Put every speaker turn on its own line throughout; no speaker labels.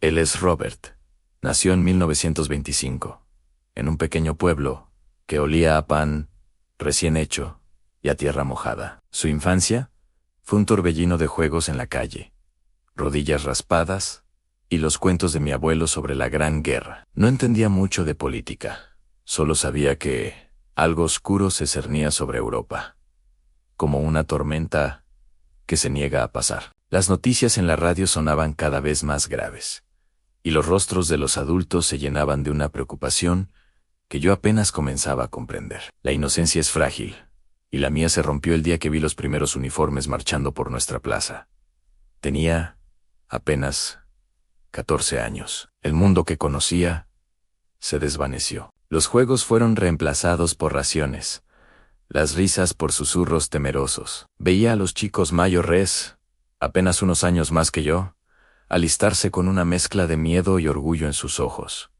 Él es Robert. Nació en 1925, en un pequeño pueblo que olía a pan recién hecho y a tierra mojada. Su infancia fue un torbellino de juegos en la calle, rodillas raspadas y los cuentos de mi abuelo sobre la Gran Guerra. No entendía mucho de política, solo sabía que algo oscuro se cernía sobre Europa, como una tormenta que se niega a pasar. Las noticias en la radio sonaban cada vez más graves, y los rostros de los adultos se llenaban de una preocupación que yo apenas comenzaba a comprender. La inocencia es frágil, y la mía se rompió el día que vi los primeros uniformes marchando por nuestra plaza. Tenía apenas 14 años. El mundo que conocía se desvaneció. Los juegos fueron reemplazados por raciones, las risas por susurros temerosos. Veía a los chicos mayores, apenas unos años más que yo, alistarse con una mezcla de miedo y orgullo en sus ojos.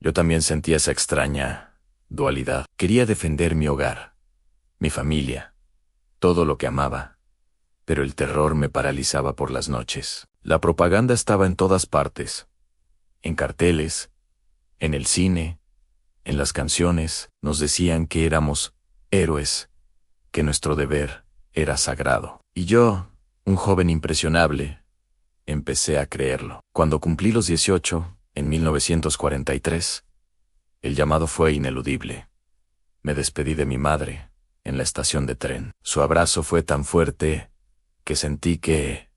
Yo también sentía esa extraña dualidad. Quería defender mi hogar, mi familia, todo lo que amaba, pero el terror me paralizaba por las noches. La propaganda estaba en todas partes, en carteles, en el cine, en las canciones. Nos decían que éramos héroes, que nuestro deber era sagrado. Y yo, un joven impresionable, empecé a creerlo. Cuando cumplí los 18, en 1943, el llamado fue ineludible. Me despedí de mi madre en la estación de tren. Su abrazo fue tan fuerte que sentí que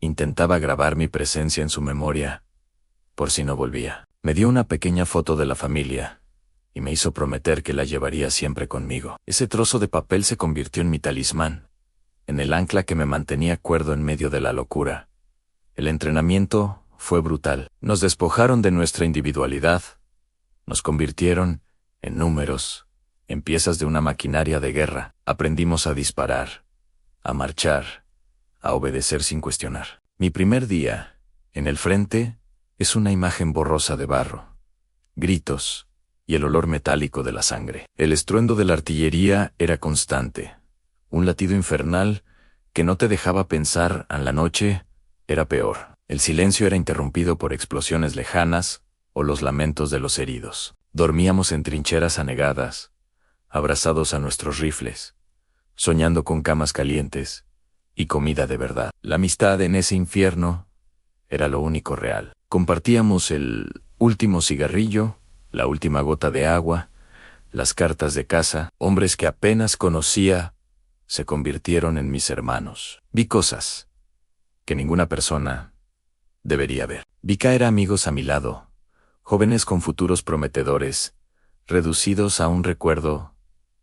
intentaba grabar mi presencia en su memoria por si no volvía. Me dio una pequeña foto de la familia y me hizo prometer que la llevaría siempre conmigo. Ese trozo de papel se convirtió en mi talismán, en el ancla que me mantenía cuerdo en medio de la locura. El entrenamiento fue brutal. Nos despojaron de nuestra individualidad, nos convirtieron en números, en piezas de una maquinaria de guerra. Aprendimos a disparar, a marchar, a obedecer sin cuestionar. Mi primer día en el frente es una imagen borrosa de barro, gritos y el olor metálico de la sangre. El estruendo de la artillería era constante, un latido infernal que no te dejaba pensar. En la noche era peor. El silencio era interrumpido por explosiones lejanas o los lamentos de los heridos. Dormíamos en trincheras anegadas, abrazados a nuestros rifles, soñando con camas calientes y comida de verdad. La amistad en ese infierno era lo único real. Compartíamos el último cigarrillo, la última gota de agua, las cartas de casa. Hombres que apenas conocía se convirtieron en mis hermanos. Vi cosas que ninguna persona debería ver. Vi caer amigos a mi lado, jóvenes con futuros prometedores, reducidos a un recuerdo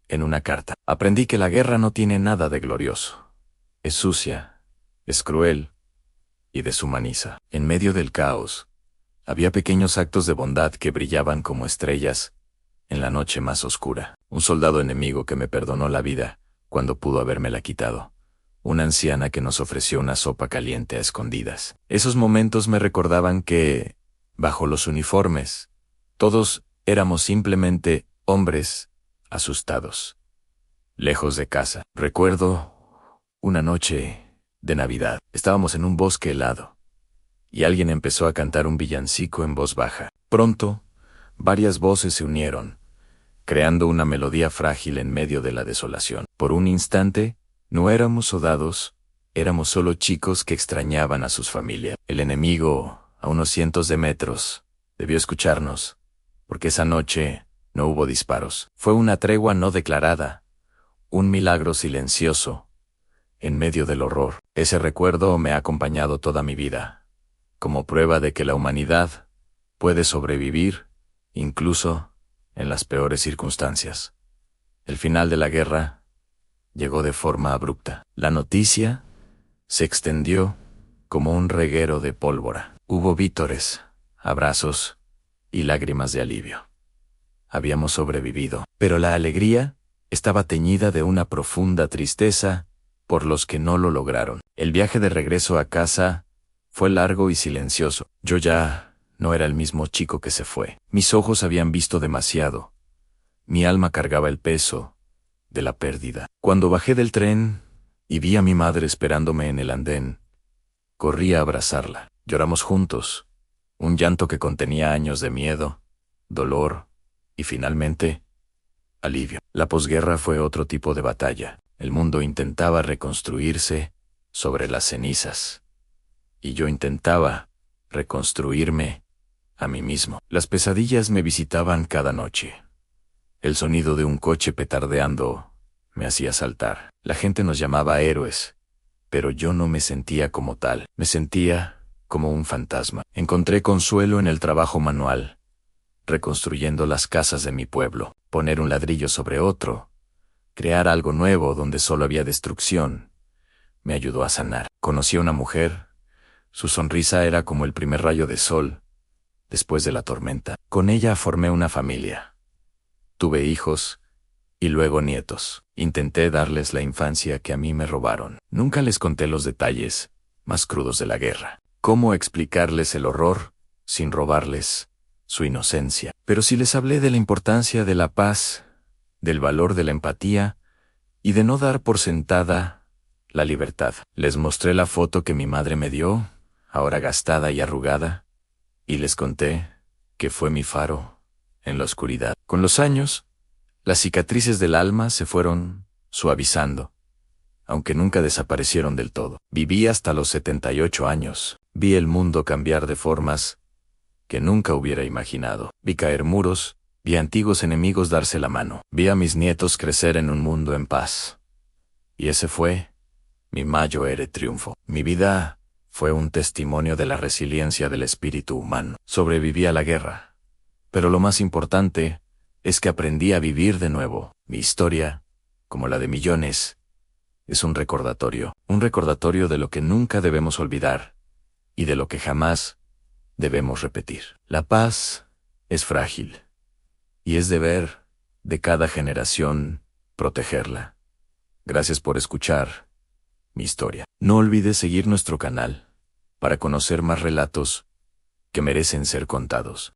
en una carta. Aprendí que la guerra no tiene nada de glorioso. Es sucia, es cruel y deshumaniza. En medio del caos, había pequeños actos de bondad que brillaban como estrellas en la noche más oscura. Un soldado enemigo que me perdonó la vida cuando pudo habérmela quitado. Una anciana que nos ofreció una sopa caliente a escondidas. Esos momentos me recordaban que, bajo los uniformes, todos éramos simplemente hombres asustados, lejos de casa. Recuerdo una noche de Navidad. Estábamos en un bosque helado, y alguien empezó a cantar un villancico en voz baja. Pronto, varias voces se unieron, creando una melodía frágil en medio de la desolación. Por un instante, no éramos soldados, éramos solo chicos que extrañaban a sus familias. El enemigo, a unos cientos de metros, debió escucharnos, porque esa noche no hubo disparos. Fue una tregua no declarada, un milagro silencioso, en medio del horror. Ese recuerdo me ha acompañado toda mi vida, como prueba de que la humanidad puede sobrevivir, incluso en las peores circunstancias. El final de la guerra llegó de forma abrupta. La noticia se extendió como un reguero de pólvora. Hubo vítores, abrazos y lágrimas de alivio. Habíamos sobrevivido, pero la alegría estaba teñida de una profunda tristeza por los que no lo lograron. El viaje de regreso a casa fue largo y silencioso. Yo ya no era el mismo chico que se fue. Mis ojos habían visto demasiado. Mi alma cargaba el peso de la pérdida. Cuando bajé del tren y vi a mi madre esperándome en el andén, corrí a abrazarla. Lloramos juntos, Un llanto que contenía años de miedo, dolor y finalmente, alivio. La posguerra fue otro tipo de batalla. El mundo intentaba reconstruirse sobre las cenizas. Y yo intentaba reconstruirme a mí mismo. Las pesadillas me visitaban cada noche. El sonido de un coche petardeando me hacía saltar. La gente nos llamaba héroes, pero yo no me sentía como tal. Me sentía como un fantasma. Encontré consuelo en el trabajo manual, reconstruyendo las casas de mi pueblo, poner un ladrillo sobre otro, crear algo nuevo donde solo había destrucción. Me ayudó a sanar. Conocí a una mujer. Su sonrisa era como el primer rayo de sol después de la tormenta. Con ella formé una familia. Tuve hijos y luego nietos. Intenté darles la infancia que a mí me robaron. Nunca les conté los detalles más crudos de la guerra. Cómo explicarles el horror sin robarles su inocencia. Pero sí les hablé de la importancia de la paz, del valor de la empatía y de no dar por sentada la libertad. Les mostré la foto que mi madre me dio, ahora gastada y arrugada, y les conté que fue mi faro en la oscuridad. Con los años, las cicatrices del alma se fueron suavizando, aunque nunca desaparecieron del todo. Viví hasta los 78 años. Vi el mundo cambiar de formas que nunca hubiera imaginado. Vi caer muros, vi antiguos enemigos darse la mano. Vi a mis nietos crecer en un mundo en paz. Y ese fue mi mayor triunfo. Mi vida fue un testimonio de la resiliencia del espíritu humano. Sobreviví a la guerra. Pero lo más importante es que aprendí a vivir de nuevo. Mi historia, como la de millones, es un recordatorio de lo que nunca debemos olvidar y de lo que jamás debemos repetir. La paz es frágil y es deber de cada generación protegerla. Gracias por escuchar mi historia. No olvides seguir nuestro canal para conocer más relatos que merecen ser contados.